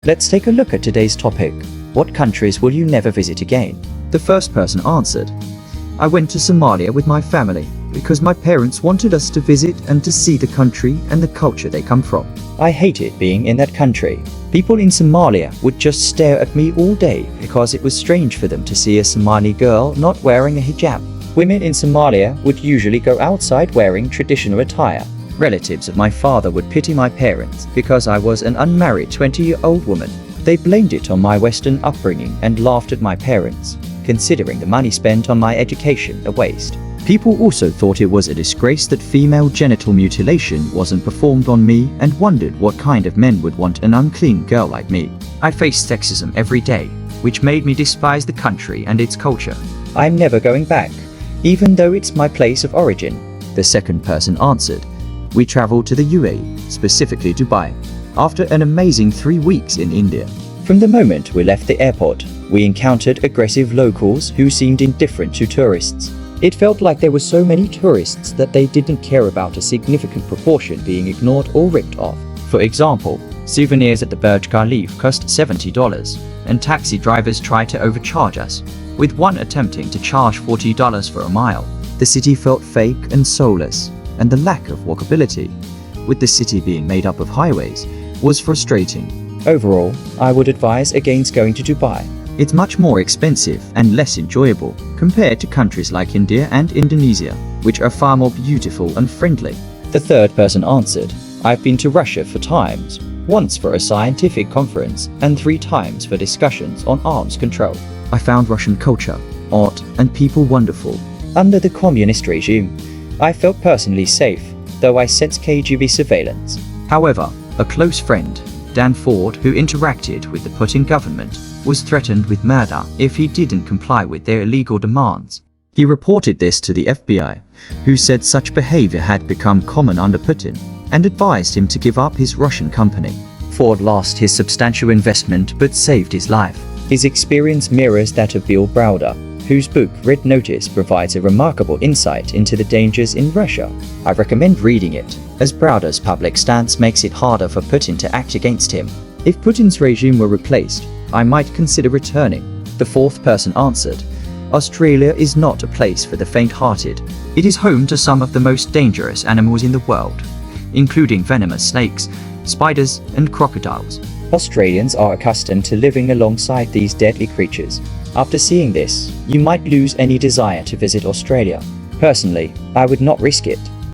Let's take a look at today's topic. What countries will you never visit again? The first person answered, I went to Somalia with my family because my parents wanted us to visit and to see the country and the culture they come from. I hated being in that country. People in Somalia would just stare at me all day because it was strange for them to see a Somali girl not wearing a hijab. Women in Somalia would usually go outside wearing traditional attire. Relatives of my father would pity my parents because I was an unmarried 20-year-old woman. They blamed it on my Western upbringing and laughed at my parents, considering the money spent on my education a waste. People also thought it was a disgrace that female genital mutilation wasn't performed on me and wondered what kind of men would want an unclean girl like me. I faced sexism every day, which made me despise the country and its culture. I'm never going back, even though it's my place of origin. The second person answered, we traveled to the UAE, specifically Dubai, after an amazing 3 weeks in India. From the moment we left the airport, we encountered aggressive locals who seemed indifferent to tourists. It felt like there were so many tourists that they didn't care about a significant proportion being ignored or ripped off. For example, souvenirs at the Burj Khalifa cost $70, and taxi drivers tried to overcharge us, with one attempting to charge $40 for a mile. The city felt fake and soulless, and the lack of walkability, with the city being made up of highways, was frustrating. Overall, I would advise against going to Dubai. It's much more expensive and less enjoyable compared to countries like India and Indonesia, which are far more beautiful and friendly. The third person answered, I've been to Russia 4 times, once for a scientific conference and 3 times for discussions on arms control. I found Russian culture, art, and people wonderful. Under the communist regime, I felt personally safe, though I sensed KGB surveillance. However, a close friend, Dan Ford, who interacted with the Putin government, was threatened with murder if he didn't comply with their illegal demands. He reported this to the FBI, who said such behavior had become common under Putin, and advised him to give up his Russian company. Ford lost his substantial investment but saved his life. His experience mirrors that of Bill Browder, whose book Red Notice provides a remarkable insight into the dangers in Russia. I recommend reading it, as Browder's public stance makes it harder for Putin to act against him. If Putin's regime were replaced, I might consider returning. The fourth person answered, Australia is not a place for the faint-hearted. It is home to some of the most dangerous animals in the world, including venomous snakes, spiders, and crocodiles. Australians are accustomed to living alongside these deadly creatures. After seeing this, you might lose any desire to visit Australia. Personally, I would not risk it.